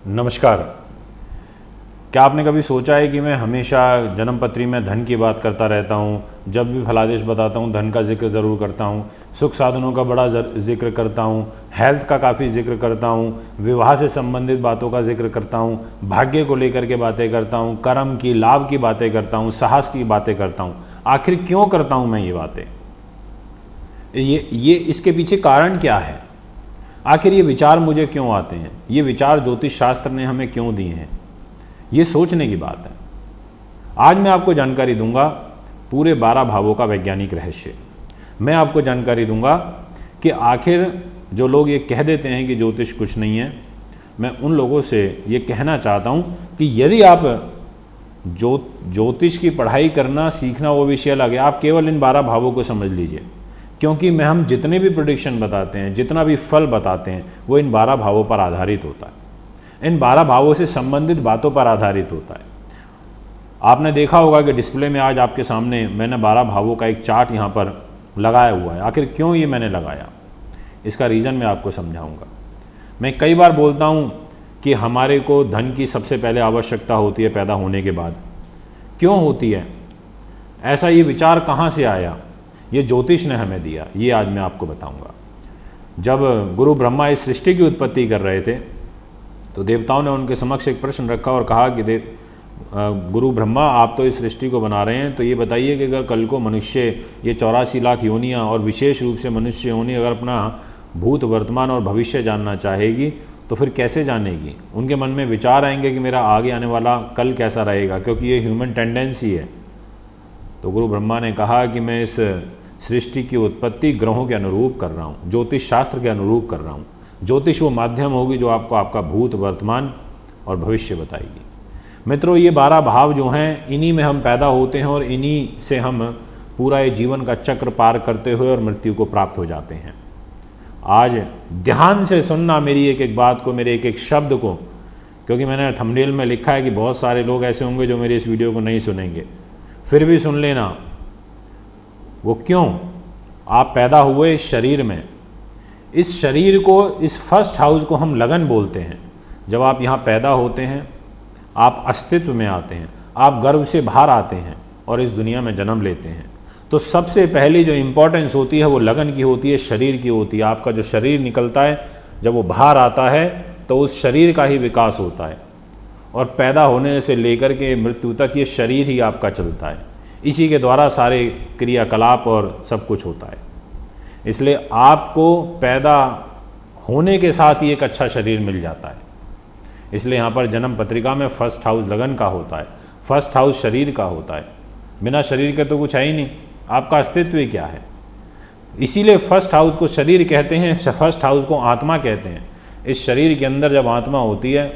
नमस्कार। क्या आपने कभी सोचा है कि मैं हमेशा जन्मपत्री में धन की बात करता रहता हूँ, जब भी फलादेश बताता हूँ धन का जिक्र ज़रूर करता हूँ, सुख साधनों का बड़ा जिक्र करता हूँ, हेल्थ का काफ़ी जिक्र करता हूँ, विवाह से संबंधित बातों का जिक्र करता हूँ, भाग्य को लेकर के बातें करता हूँ, कर्म की, लाभ की बातें करता हूँ, साहस की बातें करता हूँ। आखिर क्यों करता हूँ मैं ये बातें? ये इसके पीछे कारण क्या है? आखिर ये विचार मुझे क्यों आते हैं? ये विचार ज्योतिष शास्त्र ने हमें क्यों दिए हैं? ये सोचने की बात है। आज मैं आपको जानकारी दूंगा पूरे 12 भावों का वैज्ञानिक रहस्य। मैं आपको जानकारी दूंगा कि आखिर जो लोग ये कह देते हैं कि ज्योतिष कुछ नहीं है, मैं उन लोगों से ये कहना चाहता हूँ कि यदि आप ज्योतिष की पढ़ाई करना सीखना वो विषय अलग है, आप केवल इन 12 भावों को समझ लीजिए, क्योंकि हम जितने भी प्रेडिक्शन बताते हैं, जितना भी फल बताते हैं, वो इन 12 भावों पर आधारित होता है। इन 12 भावों से संबंधित बातों पर आधारित होता है। आपने देखा होगा कि डिस्प्ले में आज आपके सामने मैंने 12 भावों का एक चार्ट यहाँ पर लगाया हुआ है। आखिर क्यों ये मैंने लगाया, इसका रीज़न मैं आपको समझाऊंगा। मैं कई बार बोलता हूँ कि हमारे को धन की सबसे पहले आवश्यकता होती है पैदा होने के बाद। क्यों होती है ऐसा? ये विचार कहाँ से आया? ये ज्योतिष ने हमें दिया, ये आज मैं आपको बताऊंगा। जब गुरु ब्रह्मा इस सृष्टि की उत्पत्ति कर रहे थे तो देवताओं ने उनके समक्ष एक प्रश्न रखा और कहा कि गुरु ब्रह्मा, आप तो इस सृष्टि को बना रहे हैं, तो ये बताइए कि अगर कल को मनुष्य ये 84 लाख योनियाँ और विशेष रूप से मनुष्य योनि अगर अपना भूत, वर्तमान और भविष्य जानना चाहेगी तो फिर कैसे जानेगी? उनके मन में विचार आएंगे कि मेरा आगे आने वाला कल कैसा रहेगा, क्योंकि ये ह्यूमन टेंडेंसी है। तो गुरु ब्रह्मा ने कहा कि मैं इस सृष्टि की उत्पत्ति ग्रहों के अनुरूप कर रहा हूँ, ज्योतिष शास्त्र के अनुरूप कर रहा हूँ। ज्योतिष वो माध्यम होगी जो आपको आपका भूत, वर्तमान और भविष्य बताएगी। मित्रों, ये 12 भाव जो हैं, इन्हीं में हम पैदा होते हैं और इन्हीं से हम पूरा ये जीवन का चक्र पार करते हुए और मृत्यु को प्राप्त हो जाते हैं। आज ध्यान से सुनना मेरी एक एक बात को, मेरे एक एक शब्द को, क्योंकि मैंने थंबनेल में लिखा है कि बहुत सारे लोग ऐसे होंगे जो मेरे इस वीडियो को नहीं सुनेंगे, फिर भी सुन लेना। वो क्यों? आप पैदा हुए इस शरीर में, इस शरीर को, इस फर्स्ट हाउस को हम लगन बोलते हैं। जब आप यहाँ पैदा होते हैं, आप अस्तित्व में आते हैं, आप गर्भ से बाहर आते हैं और इस दुनिया में जन्म लेते हैं, तो सबसे पहली जो इम्पोर्टेंस होती है वो लगन की होती है, शरीर की होती है। आपका जो शरीर निकलता है, जब वो बाहर आता है तो उस शरीर का ही विकास होता है, और पैदा होने से लेकर के मृत्यु तक ये शरीर ही आपका चलता है। इसी के द्वारा सारे क्रियाकलाप और सब कुछ होता है। इसलिए आपको पैदा होने के साथ ही एक अच्छा शरीर मिल जाता है। इसलिए यहाँ पर जन्म पत्रिका में फर्स्ट हाउस लगन का होता है, फर्स्ट हाउस शरीर का होता है। बिना शरीर के तो कुछ है ही नहीं, आपका अस्तित्व ही क्या है। इसीलिए फर्स्ट हाउस को शरीर कहते हैं, फर्स्ट हाउस को आत्मा कहते हैं। इस शरीर के अंदर जब आत्मा होती है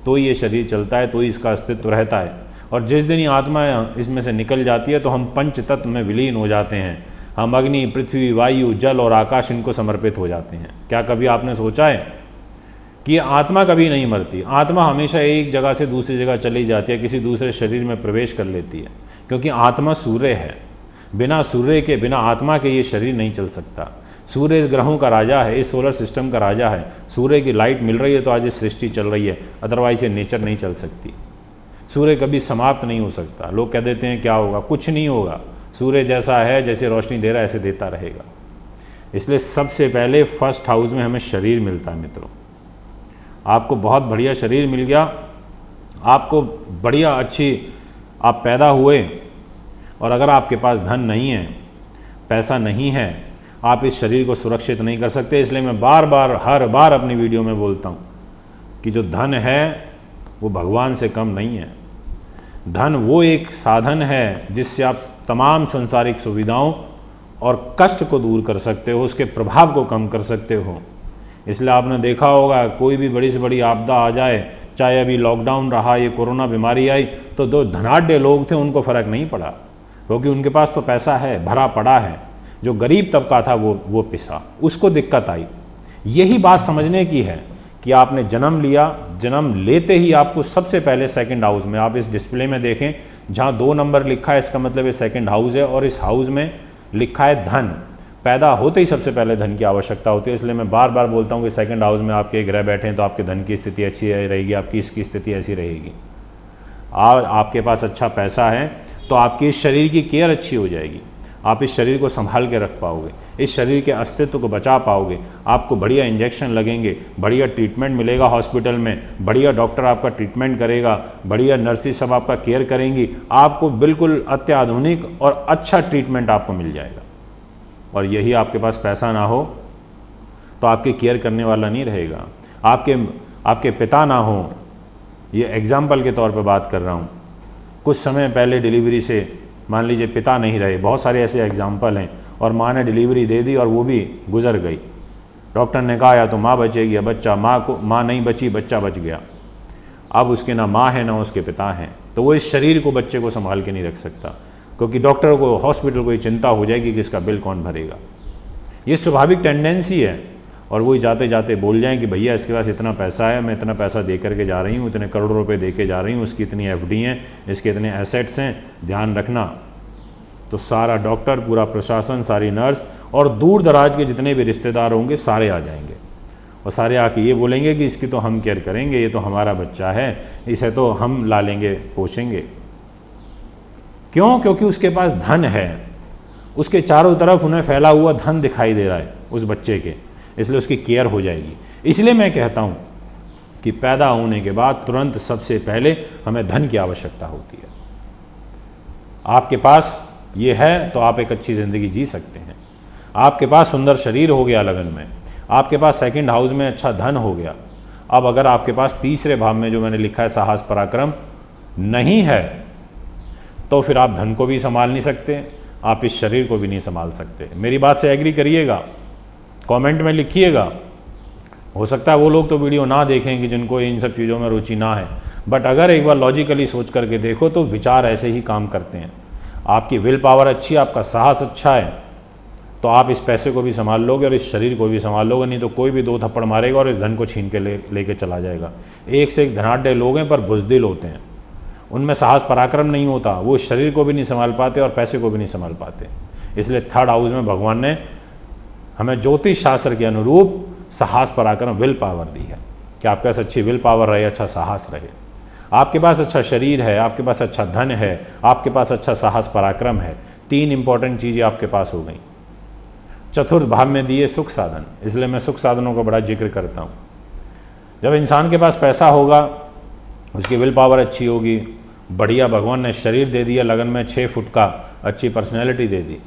तो ये शरीर चलता है, तो ही इसका अस्तित्व रहता है। और जिस दिन ये आत्मा इसमें से निकल जाती है तो हम पंच तत्व में विलीन हो जाते हैं। हम अग्नि, पृथ्वी, वायु, जल और आकाश, इनको समर्पित हो जाते हैं। क्या कभी आपने सोचा है कि आत्मा कभी नहीं मरती? आत्मा हमेशा एक जगह से दूसरी जगह चली जाती है, किसी दूसरे शरीर में प्रवेश कर लेती है, क्योंकि आत्मा सूर्य है। बिना सूर्य के, बिना आत्मा के ये शरीर नहीं चल सकता। सूर्य इस ग्रहों का राजा है, इस सोलर सिस्टम का राजा है। सूर्य की लाइट मिल रही है तो आज ये सृष्टि चल रही है, अदरवाइज ये नेचर नहीं चल सकती। सूर्य कभी समाप्त नहीं हो सकता। लोग कह देते हैं क्या होगा, कुछ नहीं होगा। सूर्य जैसा है, जैसे रोशनी दे रहा है, ऐसे देता रहेगा। इसलिए सबसे पहले फर्स्ट हाउस में हमें शरीर मिलता है। मित्रों, आपको बहुत बढ़िया शरीर मिल गया, आपको बढ़िया अच्छी आप पैदा हुए, और अगर आपके पास धन नहीं है, पैसा नहीं है, आप इस शरीर को सुरक्षित नहीं कर सकते। इसलिए मैं बार बार, हर बार अपनी वीडियो में बोलता हूँ कि जो धन है वो भगवान से कम नहीं है। धन वो एक साधन है जिससे आप तमाम संसारिक सुविधाओं और कष्ट को दूर कर सकते हो, उसके प्रभाव को कम कर सकते हो। इसलिए आपने देखा होगा, कोई भी बड़ी से बड़ी आपदा आ जाए, चाहे अभी लॉकडाउन रहा, ये कोरोना बीमारी आई, तो जो धनाढ्य लोग थे उनको फ़र्क नहीं पड़ा, क्योंकि उनके पास तो पैसा है, भरा पड़ा है। जो गरीब तबका था वो पिसा, उसको दिक्कत आई। यही बात समझने की है कि आपने जन्म लिया, जन्म लेते ही आपको सबसे पहले सेकंड हाउस में, आप इस डिस्प्ले में देखें जहाँ 2 नंबर लिखा है, इसका मतलब ये सेकंड हाउस है, और इस हाउस में लिखा है धन। पैदा होते ही सबसे पहले धन की आवश्यकता होती है। इसलिए मैं बार बार बोलता हूँ कि सेकंड हाउस में आपके ग्रह बैठे हैं तो आपके धन की स्थिति अच्छी रहेगी, आपकी इसकी स्थिति ऐसी रहेगी। आपके पास अच्छा पैसा है तो आपकी इस शरीर की केयर अच्छी हो जाएगी, आप इस शरीर को संभाल के रख पाओगे, इस शरीर के अस्तित्व को बचा पाओगे, आपको बढ़िया इंजेक्शन लगेंगे, बढ़िया ट्रीटमेंट मिलेगा हॉस्पिटल में, बढ़िया डॉक्टर आपका ट्रीटमेंट करेगा, बढ़िया नर्सेज सब आपका केयर करेंगी, आपको बिल्कुल अत्याधुनिक और अच्छा ट्रीटमेंट आपको मिल जाएगा। और यही आपके पास पैसा ना हो तो आपके केयर करने वाला नहीं रहेगा, आपके पिता ना हो। ये एग्जाम्पल के तौर पे बात कर रहा हूँ। कुछ समय पहले डिलीवरी से मान लीजिए पिता नहीं रहे, बहुत सारे ऐसे एग्जाम्पल हैं, और माँ ने डिलीवरी दे दी और वो भी गुजर गई। डॉक्टर ने कहा या तो माँ बचेगी या बच्चा, माँ नहीं बची, बच्चा बच गया। अब उसके ना माँ है ना उसके पिता हैं, तो वो इस शरीर को, बच्चे को संभाल के नहीं रख सकता, क्योंकि डॉक्टर को, हॉस्पिटल को ये चिंता हो जाएगी कि इसका बिल कौन भरेगा। ये स्वाभाविक टेंडेंसी है। और वही जाते जाते बोल जाएं कि भैया इसके पास इतना पैसा है, मैं इतना पैसा दे करके जा रही हूँ, इतने करोड़ों रुपए दे के जा रही हूँ, इसकी इतनी एफडी हैं, इसके इतने एसेट्स हैं, ध्यान रखना। तो सारा डॉक्टर, पूरा प्रशासन, सारी नर्स और दूर दराज के जितने भी रिश्तेदार होंगे सारे आ जाएंगे, और सारे आके ये बोलेंगे कि इसकी तो हम केयर करेंगे, ये तो हमारा बच्चा है, इसे तो हम ला लेंगे, पोषेंगे। क्यों? क्योंकि उसके पास धन है, उसके चारों तरफ उन्हें फैला हुआ धन दिखाई दे रहा है उस बच्चे के, इसलिए उसकी केयर हो जाएगी। इसलिए मैं कहता हूँ कि पैदा होने के बाद तुरंत सबसे पहले हमें धन की आवश्यकता होती है। आपके पास ये है तो आप एक अच्छी ज़िंदगी जी सकते हैं। आपके पास सुंदर शरीर हो गया लगन में, आपके पास सेकंड हाउस में अच्छा धन हो गया। अब अगर आपके पास तीसरे भाव में जो मैंने लिखा है साहस पराक्रम नहीं है, तो फिर आप धन को भी संभाल नहीं सकते, आप इस शरीर को भी नहीं संभाल सकते। मेरी बात से एग्री करिएगा, कमेंट में लिखिएगा। हो सकता है वो लोग तो वीडियो ना देखें कि जिनको इन सब चीज़ों में रुचि ना है, बट अगर एक बार लॉजिकली सोच करके देखो तो विचार ऐसे ही काम करते हैं। आपकी विल पावर अच्छी है, आपका साहस अच्छा है, तो आप इस पैसे को भी संभाल लोगे और इस शरीर को भी संभाल लोगे। नहीं तो कोई भी दो थप्पड़ मारेगा और इस धन को छीन के लेके चला जाएगा। एक से एक धनाढ्य लोग हैं पर बुज़दिल होते हैं, उनमें साहस पराक्रम नहीं होता, वो शरीर को भी नहीं संभाल पाते और पैसे को भी नहीं संभाल पाते। इसलिए थर्ड हाउस में भगवान ने हमें ज्योतिष शास्त्र के अनुरूप साहस पराक्रम विल पावर दी है कि आपके पास अच्छी विल पावर रहे, अच्छा साहस रहे, आपके पास अच्छा शरीर है, आपके पास अच्छा धन है, आपके पास अच्छा साहस पराक्रम है। तीन इंपॉर्टेंट चीज़ें आपके पास हो गई। चतुर्थ भाव में दिए सुख साधन, इसलिए मैं सुख साधनों का बड़ा जिक्र करता हूँ। जब इंसान के पास पैसा होगा, उसकी विल पावर अच्छी होगी, बढ़िया भगवान ने शरीर दे दिया, लगन में 6 फुट का, अच्छी पर्सनैलिटी दे दी,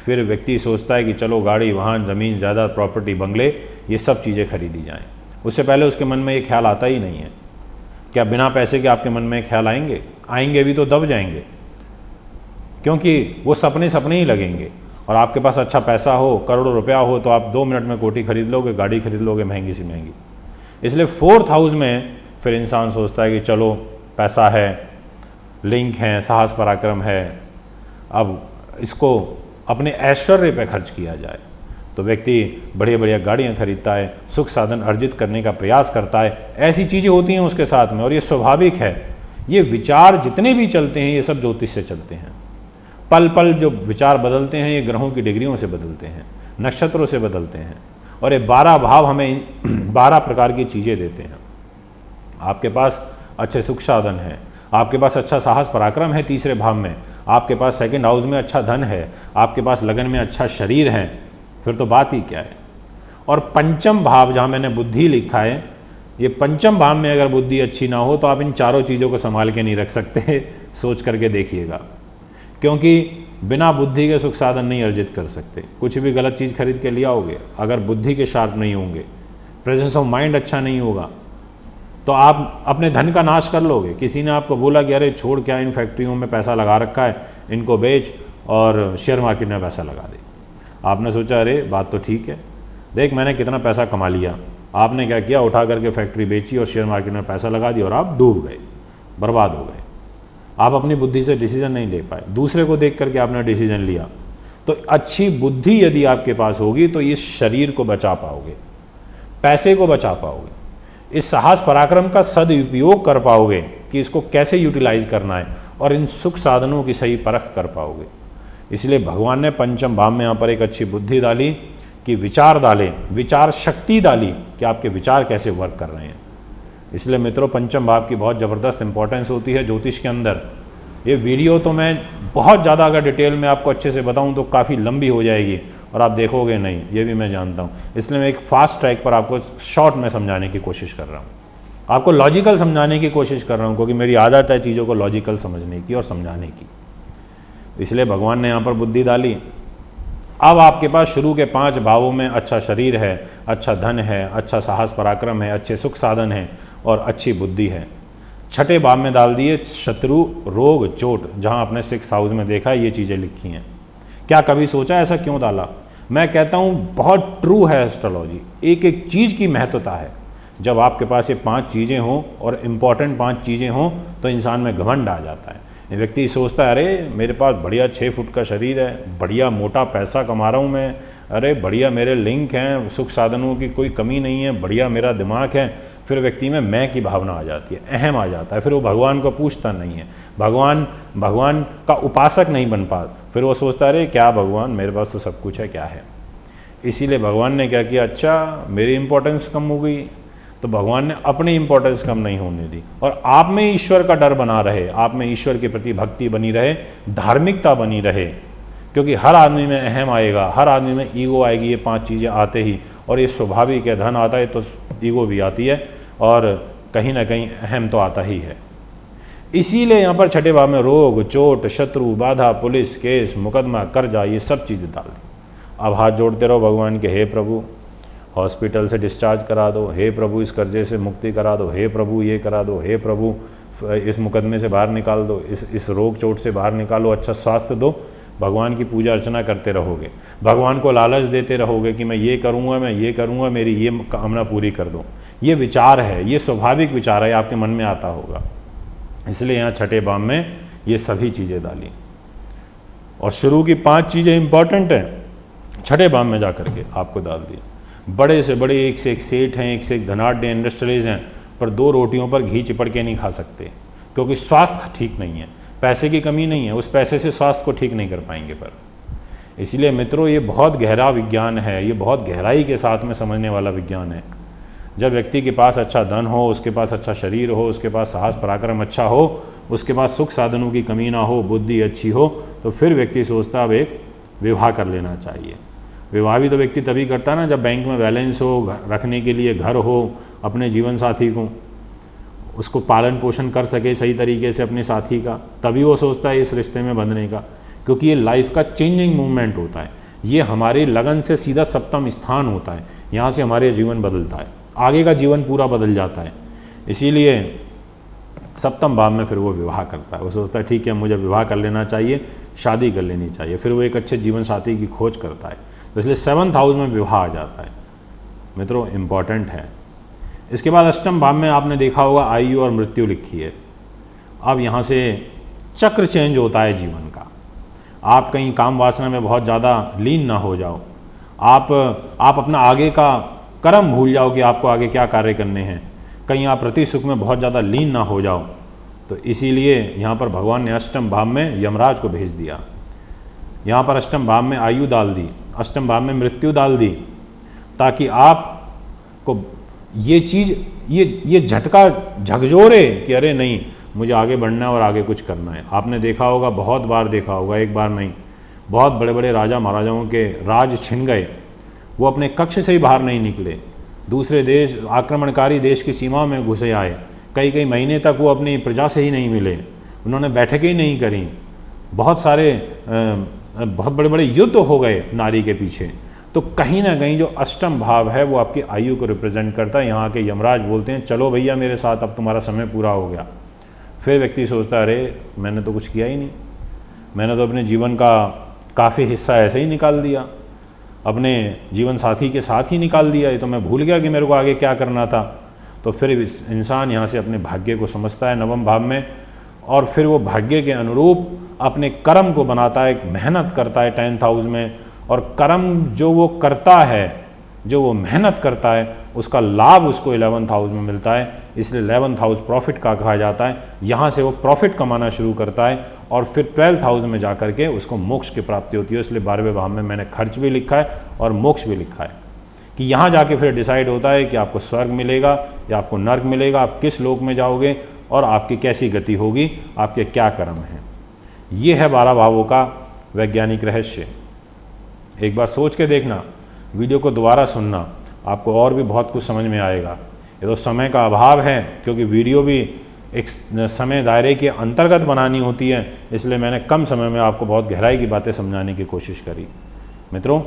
फिर व्यक्ति सोचता है कि चलो गाड़ी, वाहन, ज़मीन, ज़्यादा, प्रॉपर्टी, बंगले, ये सब चीज़ें खरीदी जाएं। उससे पहले उसके मन में ये ख्याल आता ही नहीं है। क्या बिना पैसे के आपके मन में ख्याल आएंगे? आएंगे भी तो दब जाएंगे, क्योंकि वो सपने सपने ही लगेंगे। और आपके पास अच्छा पैसा हो, करोड़ों रुपया हो, तो आप 2 मिनट में कोठी खरीद लोगे, गाड़ी खरीद लोगे महंगी से महंगी। इसलिए फोर्थ हाउस में फिर इंसान सोचता है कि चलो पैसा है, लिंक है, साहस पराक्रम है, अब इसको अपने ऐश्वर्य पे खर्च किया जाए। तो व्यक्ति बढ़िया बढ़िया गाड़ियाँ खरीदता है, सुख साधन अर्जित करने का प्रयास करता है, ऐसी चीज़ें होती हैं उसके साथ में। और ये स्वाभाविक है, ये विचार जितने भी चलते हैं ये सब ज्योतिष से चलते हैं। पल पल जो विचार बदलते हैं ये ग्रहों की डिग्रियों से बदलते हैं, नक्षत्रों से बदलते हैं, और ये 12 भाव हमें 12 प्रकार की चीज़ें देते हैं। आपके पास अच्छे सुख साधन हैं, आपके पास अच्छा साहस पराक्रम है तीसरे भाव में, आपके पास सेकंड हाउस में अच्छा धन है, आपके पास लगन में अच्छा शरीर है, फिर तो बात ही क्या है। और पंचम भाव जहाँ मैंने बुद्धि लिखा है, ये पंचम भाव में अगर बुद्धि अच्छी ना हो तो आप इन चारों चीज़ों को संभाल के नहीं रख सकते। सोच करके देखिएगा, क्योंकि बिना बुद्धि के सुख साधन नहीं अर्जित कर सकते। कुछ भी गलत चीज़ खरीद के ले आओगे, अगर बुद्धि के शार्प नहीं होंगे, प्रेजेंस ऑफ माइंड अच्छा नहीं होगा, तो आप अपने धन का नाश कर लोगे। किसी ने आपको बोला कि अरे छोड़, क्या इन फैक्ट्रियों में पैसा लगा रखा है, इनको बेच और शेयर मार्केट में पैसा लगा दे। आपने सोचा अरे बात तो ठीक है, देख मैंने कितना पैसा कमा लिया। आपने क्या किया, उठा करके फैक्ट्री बेची और शेयर मार्केट में पैसा लगा दिया और आप डूब गए, बर्बाद हो गए। आप अपनी बुद्धि से डिसीजन नहीं ले पाए, दूसरे को देख करके आपने डिसीजन लिया। तो अच्छी बुद्धि यदि आपके पास होगी तो इस शरीर को बचा पाओगे, पैसे को बचा पाओगे, इस साहस पराक्रम का सदुपयोग कर पाओगे कि इसको कैसे यूटिलाइज करना है, और इन सुख साधनों की सही परख कर पाओगे। इसलिए भगवान ने पंचम भाव में यहाँ पर एक अच्छी बुद्धि डाली कि विचार डालें, विचार शक्ति डाली कि आपके विचार कैसे वर्क कर रहे हैं। इसलिए मित्रों पंचम भाव की बहुत ज़बरदस्त इंपॉर्टेंस होती है ज्योतिष के अंदर। ये वीडियो तो मैं बहुत ज़्यादा अगर डिटेल में आपको अच्छे से बताऊं तो काफ़ी लंबी हो जाएगी और आप देखोगे नहीं, ये भी मैं जानता हूं। इसलिए मैं एक फास्ट ट्रैक पर आपको शॉर्ट में समझाने की कोशिश कर रहा हूं, आपको लॉजिकल समझाने की कोशिश कर रहा हूं, क्योंकि मेरी आदत है चीज़ों को लॉजिकल समझने की और समझाने की। इसलिए भगवान ने यहाँ पर बुद्धि डाली। अब आपके पास शुरू के 5 भावों में अच्छा शरीर है, अच्छा धन है, अच्छा साहस पराक्रम है, अच्छे सुख साधन है और अच्छी बुद्धि है। छठे भाव में डाल दिए शत्रु, रोग, चोट, जहाँ आपने 6th हाउस में देखा है ये चीज़ें लिखी हैं। क्या कभी सोचा ऐसा क्यों डाला? मैं कहता हूँ बहुत ट्रू है एस्ट्रोलॉजी, एक एक चीज़ की महत्वता है। जब आपके पास ये 5 चीज़ें हों और इम्पॉर्टेंट 5 चीज़ें हों तो इंसान में घमंड आ जाता है। व्यक्ति सोचता है अरे मेरे पास बढ़िया 6 फुट का शरीर है, बढ़िया मोटा पैसा कमा रहा हूँ मैं, अरे बढ़िया मेरे लिंक हैं, सुख साधनों की कोई कमी नहीं है, बढ़िया मेरा दिमाग है। फिर व्यक्ति में मैं की भावना आ जाती है, अहम आ जाता है। फिर वो भगवान को पूछता नहीं है, भगवान का उपासक नहीं बन पाता। फिर वो सोचता है अरे क्या भगवान, मेरे पास तो सब कुछ है, क्या है। इसीलिए भगवान ने क्या किया, अच्छा मेरी इंपॉर्टेंस कम हो गई, तो भगवान ने अपनी इंपॉर्टेंस कम नहीं होने दी और आप में ईश्वर का डर बना रहे, आप में ईश्वर के प्रति भक्ति बनी रहे, धार्मिकता बनी रहे। क्योंकि हर आदमी में अहम आएगा, हर आदमी में ईगो आएगी, ये 5 चीज़ें आते ही, और ये स्वाभाविक है। धन आता है तो ईगो भी आती है और कहीं ना कहीं अहम तो आता ही है। इसीलिए यहाँ पर छठे भाव में रोग, चोट, शत्रु, बाधा, पुलिस केस, मुकदमा, कर्जा, ये सब चीज़ें डाल दी। अब हाथ जोड़ते रहो भगवान के, हे प्रभु हॉस्पिटल से डिस्चार्ज करा दो, हे प्रभु इस कर्जे से मुक्ति करा दो, हे प्रभु ये करा दो, हे प्रभु इस मुकदमे से बाहर निकाल दो, इस रोग चोट से बाहर निकालो, अच्छा स्वास्थ्य दो। भगवान की पूजा अर्चना करते रहोगे, भगवान को लालच देते रहोगे कि मैं ये करूँगा, मैं ये करूँगा, मेरी ये कामना पूरी कर दो। ये विचार है, ये स्वाभाविक विचार है, आपके मन में आता होगा। इसलिए यहाँ छठे भाव में ये सभी चीज़ें डाली और शुरू की 5 चीज़ें इंपॉर्टेंट हैं, छठे भाव में जा करके आपको डाल दी। बड़े से बड़े एक से एक सेठ हैं, एक से एक धनाढ़ इंडस्ट्रियलिस्ट हैं, पर 2 रोटियों पर घी चिपड़ के नहीं खा सकते, क्योंकि स्वास्थ्य ठीक नहीं है। पैसे की कमी नहीं है, उस पैसे से स्वास्थ्य को ठीक नहीं कर पाएंगे। पर इसलिए मित्रों ये बहुत गहरा विज्ञान है, ये बहुत गहराई के साथ में समझने वाला विज्ञान है। जब व्यक्ति के पास अच्छा धन हो, उसके पास अच्छा शरीर हो, उसके पास साहस पराक्रम अच्छा हो, उसके पास सुख साधनों की कमी ना हो, बुद्धि अच्छी हो, तो फिर व्यक्ति सोचता अब एक विवाह कर लेना चाहिए। विवाह भी तो व्यक्ति तभी करता है ना जब बैंक में बैलेंस हो, रखने के लिए घर हो, अपने जीवन साथी को उसको पालन पोषण कर सके सही तरीके से अपने साथी का, तभी वो सोचता है इस रिश्ते में बंधने का। क्योंकि ये लाइफ का चेंजिंग मूवमेंट होता है, ये हमारी लगन से सीधा 7वां स्थान होता है, यहाँ से हमारे जीवन बदलता है, आगे का जीवन पूरा बदल जाता है। इसीलिए 7वां भाव में फिर वो विवाह करता है, वो सोचता है ठीक है मुझे विवाह कर लेना चाहिए, शादी कर लेनी चाहिए, फिर वो एक अच्छे जीवन साथी की खोज करता है। तो इसलिए 7th हाउस में विवाह आ जाता है। मित्रों इम्पॉर्टेंट है। इसके बाद 8वें भाव में आपने देखा होगा आयु और मृत्यु लिखी है। अब यहाँ से चक्र चेंज होता है जीवन का। आप कहीं काम वासना में बहुत ज़्यादा लीन ना हो जाओ, आप अपना आगे का कर्म भूल जाओ कि आपको आगे क्या कार्य करने हैं, कहीं आप प्रति सुख में बहुत ज़्यादा लीन ना हो जाओ। तो इसीलिए यहाँ पर भगवान ने 8वें भाव में यमराज को भेज दिया। यहाँ पर 8वें भाव में आयु डाल दी, 8वें भाव में मृत्यु डाल दी, ताकि आपको ये चीज़ ये झटका झकझोरे कि अरे नहीं मुझे आगे बढ़ना है और आगे कुछ करना है। आपने देखा होगा, बहुत बार देखा होगा, एक बार नहीं, बहुत बड़े बड़े राजा महाराजाओं के राज छिन गए, वो अपने कक्ष से ही बाहर नहीं निकले, दूसरे देश आक्रमणकारी देश की सीमा में घुसे आए, कई महीने तक वो अपनी प्रजा से ही नहीं मिले, उन्होंने बैठकें ही नहीं करी, बहुत सारे बहुत बड़े बड़े युद्ध हो गए नारी के पीछे। तो कहीं ना कहीं जो 8वां भाव है वो आपकी आयु को रिप्रेजेंट करता है। यहाँ के यमराज बोलते हैं चलो भैया मेरे साथ, अब तुम्हारा समय पूरा हो गया। फिर व्यक्ति सोचता है अरे मैंने तो कुछ किया ही नहीं, मैंने तो अपने जीवन का काफ़ी हिस्सा ऐसे ही निकाल दिया, अपने जीवन साथी के साथ ही निकाल दिया, ये तो मैं भूल गया कि मेरे को आगे क्या करना था। तो फिर इंसान यहाँ से अपने भाग्य को समझता है 9वें भाव में, और फिर वो भाग्य के अनुरूप अपने कर्म को बनाता है, मेहनत करता है 10th हाउस में, और कर्म जो वो करता है, जो वो मेहनत करता है, उसका लाभ उसको 11th हाउस में मिलता है। इसलिए 11th हाउस प्रॉफिट का कहा जाता है। यहाँ से वो प्रॉफिट कमाना शुरू करता है और फिर 12th हाउस में जा करके उसको मोक्ष की प्राप्ति होती है। इसलिए 12वें भाव में मैंने खर्च भी लिखा है और मोक्ष भी लिखा है कि यहाँ जाके फिर डिसाइड होता है कि आपको स्वर्ग मिलेगा या आपको नर्क मिलेगा, आप किस लोक में जाओगे और आपकी कैसी गति होगी, आपके क्या कर्म हैं। ये है 12 भावों का वैज्ञानिक रहस्य। एक बार सोच के देखना, वीडियो को दोबारा सुनना, आपको और भी बहुत कुछ समझ में आएगा। ये तो समय का अभाव है क्योंकि वीडियो भी एक समय दायरे के अंतर्गत बनानी होती है, इसलिए मैंने कम समय में आपको बहुत गहराई की बातें समझाने की कोशिश करी। मित्रों,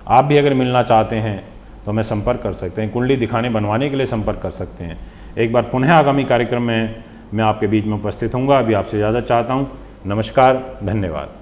आप भी अगर मिलना चाहते हैं तो हमें संपर्क कर सकते हैं, कुंडली दिखाने बनवाने के लिए संपर्क कर सकते हैं। एक बार पुनः आगामी कार्यक्रम में मैं आपके बीच में उपस्थित हूँगा। अभी आपसे इजाज़त चाहता हूँ। नमस्कार, धन्यवाद।